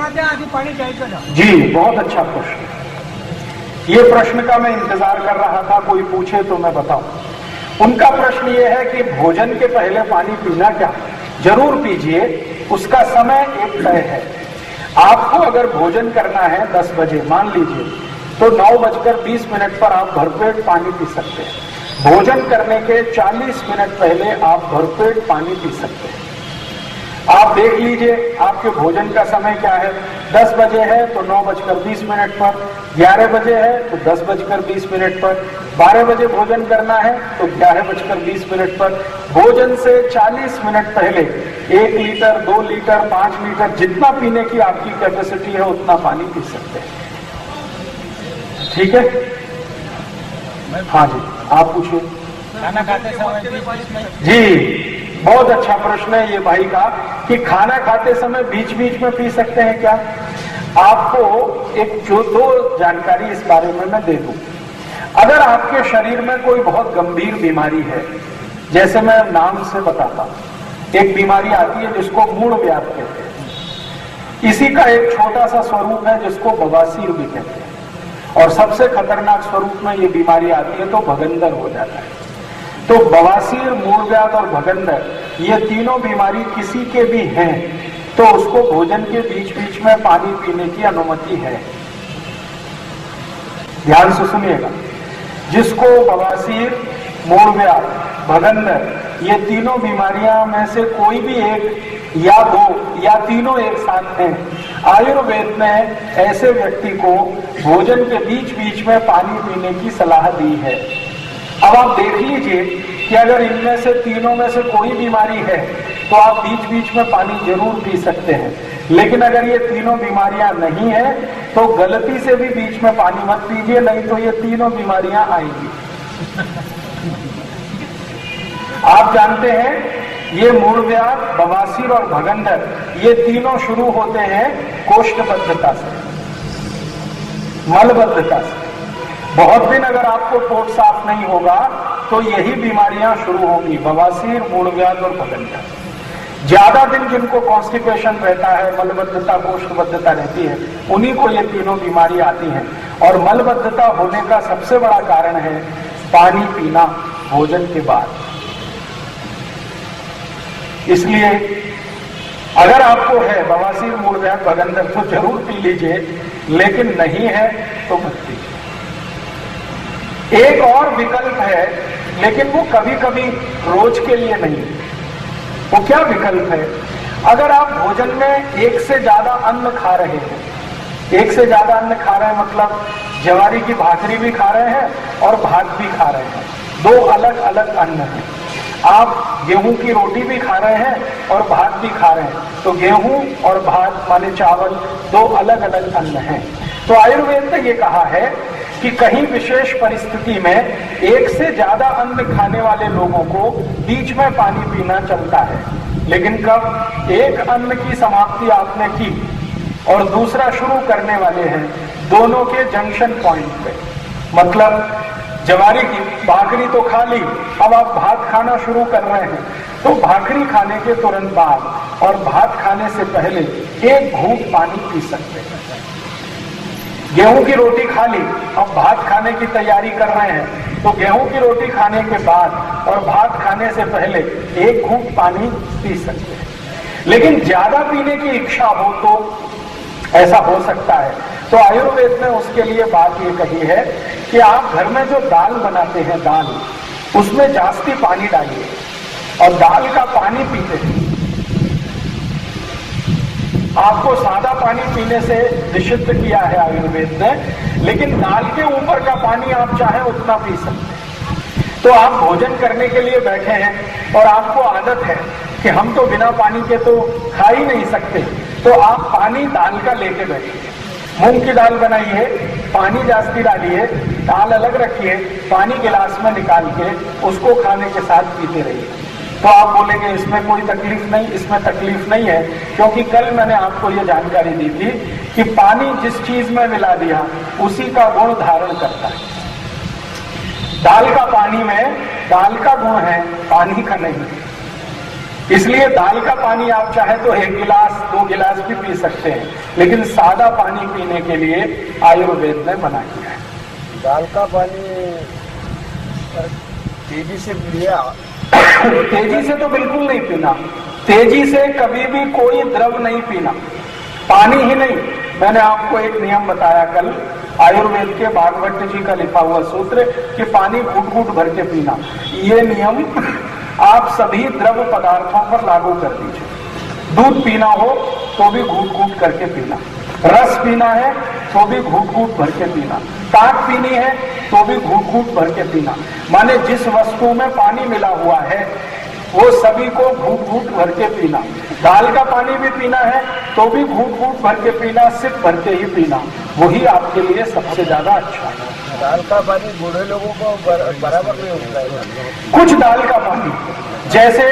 पानी चाहिए। जी, बहुत अच्छा प्रश्न। ये प्रश्न का मैं इंतजार कर रहा था, कोई पूछे तो मैं बताऊं। उनका प्रश्न ये है कि भोजन के पहले पानी पीना क्या? जरूर पीजिए, उसका समय एक तय है। आपको अगर भोजन करना है 10 बजे मान लीजिए, तो 9:20 पर आप भरपेट पानी पी सकते हैं। भोजन करने के 40 मिनट पहले आप भरपेट पानी पी सकते हैं। आप देख लीजिए आपके भोजन का समय क्या है। 10 बजे है तो 9:20 पर, 11 बजे है तो 10:20 पर, 12 बजे भोजन करना है तो 11:20 पर। भोजन से 40 मिनट पहले 1 लीटर, 2 लीटर, 5 लीटर जितना पीने की आपकी कैपेसिटी है उतना पानी पी सकते हैं। ठीक है? हाँ जी, आप पूछिए। खाना खाते समय जी, बहुत अच्छा प्रश्न है ये भाई का कि खाना खाते समय बीच बीच में पी सकते हैं क्या? आपको एक जो 2 जानकारी इस बारे में मैं दे दूं। अगर आपके शरीर में कोई बहुत गंभीर बीमारी है, जैसे मैं नाम से बताता हूं, एक बीमारी आती है जिसको मूढ़व्याध कहते हैं। इसी का एक छोटा सा स्वरूप है जिसको बवासीर भी कहते हैं, और सबसे खतरनाक स्वरूप में ये बीमारी आती है तो भगंदर हो जाता है। तो बवासीर, मूढ़व्याध और भगंदर, ये तीनों बीमारी किसी के भी हैं तो उसको भोजन के बीच बीच में पानी पीने की अनुमति है। ध्यान से सुनिएगा, जिसको बवासीर, मूढ़व्याध, भगंदर, ये तीनों बीमारियां में से कोई भी एक या 2 या तीनों एक साथ हैं, आयुर्वेद ने ऐसे व्यक्ति को भोजन के बीच बीच में पानी पीने की सलाह दी है। अब आप देख लीजिए कि अगर इनमें से तीनों में से कोई बीमारी है तो आप बीच बीच में पानी जरूर पी सकते हैं, लेकिन अगर ये तीनों बीमारियां नहीं है तो गलती से भी बीच में पानी मत पीजिए, नहीं तो ये तीनों बीमारियां आएंगी। आप जानते हैं ये मूढ़व्याध, बवासीर और भगंदर, ये तीनों शुरू होते हैं कोष्ठबद्धता से, मलबद्धता से। बहुत दिन अगर आपको पोट साफ नहीं होगा तो यही बीमारियां शुरू होंगी, बवासीर, मूढ़व्याध और भगंदर। ज्यादा दिन जिनको कॉन्स्टिपेशन रहता है, मलबद्धता, कोष्ठबद्धता रहती है, उन्हीं को ये तीनों बीमारी आती हैं। और मलबद्धता होने का सबसे बड़ा कारण है पानी पीना भोजन के बाद। इसलिए अगर आपको है बवासीर, मूढ़व्याध, भगंदर तो जरूर पी लीजिए, लेकिन नहीं है तो मत पीजिए। एक और विकल्प है, लेकिन वो कभी कभी रोज के लिए नहीं। वो क्या विकल्प है? अगर आप भोजन में एक से ज्यादा अन्न खा रहे हैं, एक से ज्यादा अन्न खा रहे हैं मतलब ज्वारी की भाकरी भी खा रहे हैं और भात भी खा रहे हैं, 2 अलग अलग अन्न हैं। आप गेहूं की रोटी भी खा रहे हैं और भात भी खा रहे हैं, तो गेहूं और भात माने चावल 2 अलग अलग अन्न हैं। तो आयुर्वेद ने ये कहा है कि कहीं विशेष परिस्थिति में एक से ज्यादा अन्न खाने वाले लोगों को बीच में पानी पीना चलता है, लेकिन कब एक अन्न की समाप्ति आपने की और दूसरा शुरू करने वाले हैं, दोनों के जंक्शन पॉइंट पे, मतलब ज्वारी की भाकरी तो खा ली, अब आप भात खाना शुरू कर रहे हैं, तो भाकरी खाने के तुरंत बाद और भात खाने से पहले 1 घूंट पानी पी सकते हैं। गेहूं की रोटी खा ली, अब भात खाने की तैयारी कर रहे हैं, तो गेहूं की रोटी खाने के बाद और भात खाने से पहले 1 घूंट पानी पी सकते हैं। लेकिन ज्यादा पीने की इच्छा हो तो ऐसा हो सकता है, तो आयुर्वेद ने उसके लिए बात ये कही है कि आप घर में जो दाल बनाते हैं, दाल, उसमें जास्ती पानी डालिए और दाल का पानी पीते हैं। आपको सादा पानी पीने से निषिद्ध किया है आयुर्वेद ने, लेकिन दाल के ऊपर का पानी आप चाहे उतना पी सकते हैं। तो आप भोजन करने के लिए बैठे हैं और आपको आदत है कि हम तो बिना पानी के तो खा ही नहीं सकते, तो आप पानी दाल का लेके बैठिए। मूंग की दाल बनाइए, पानी जास्ती डालिए, दाल अलग रखिए, पानी गिलास में निकाल के उसको खाने के साथ पीते रहिए। तो आप बोलेंगे इसमें कोई तकलीफ नहीं, इसमें तकलीफ नहीं है, क्योंकि कल मैंने आपको ये जानकारी दी थी कि पानी जिस चीज में मिला दिया उसी का गुण धारण करता है। दाल का पानी में दाल का गुण है, पानी का नहीं। इसलिए दाल का पानी आप चाहे तो 1 गिलास 2 गिलास भी पी सकते हैं, लेकिन सादा पानी पीने के लिए आयुर्वेद ने मना किया है। दाल का पानी तेजी से लिया तेजी से तो बिल्कुल नहीं पीना, तेजी से कभी भी कोई द्रव नहीं पीना, पानी ही नहीं। मैंने आपको एक नियम बताया कल, आयुर्वेद के भागवत जी का लिखा हुआ सूत्र कि पानी घूट घूट भर के पीना, ये नियम आप सभी द्रव पदार्थों पर लागू कर दीजिए। दूध पीना हो तो भी घूट घूट करके पीना, रस पीना है तो भी घूट घूट भर के पीना, ताक पीनी है तो भी घूट घूट भर के पीना। माने जिस वस्तु में पानी मिला हुआ है वो सभी को घूट घूट भर के पीना। दाल का पानी भी पीना है तो भी घूट घूट भर के पीना, सिर्फ भर के ही पीना, वही आपके लिए सबसे ज्यादा अच्छा है। दाल का पानी बूढ़े लोगों को बराबर नहीं होता है। कुछ दाल का पानी, जैसे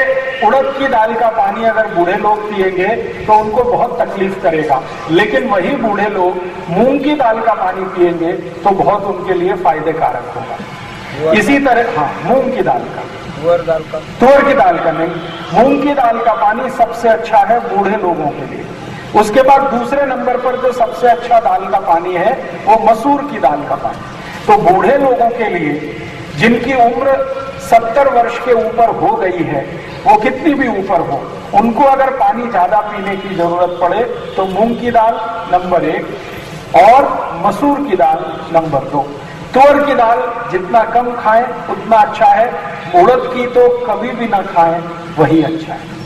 उड़द की दाल का पानी अगर बूढ़े लोग पिएंगे तो उनको बहुत तकलीफ करेगा, लेकिन वही बूढ़े लोग मूंग की दाल का पानी पिएंगे तो बहुत उनके लिए फायदे कारक होगा। इसी तरह हाँ, मूंग की दाल का, तुअर की दाल का नहीं, मूंग की दाल का पानी सबसे अच्छा है बूढ़े लोगों के लिए। उसके बाद दूसरे नंबर पर जो सबसे अच्छा दाल का पानी है वो मसूर की दाल का पानी। तो बूढ़े लोगों के लिए जिनकी उम्र 70 वर्ष के ऊपर हो गई है, वो कितनी भी ऊपर हो, उनको अगर पानी ज्यादा पीने की जरूरत पड़े तो मूंग की दाल नंबर 1 और मसूर की दाल नंबर 2। तुअर की दाल जितना कम खाएं उतना अच्छा है, उड़द की तो कभी भी ना खाएं, वही अच्छा है।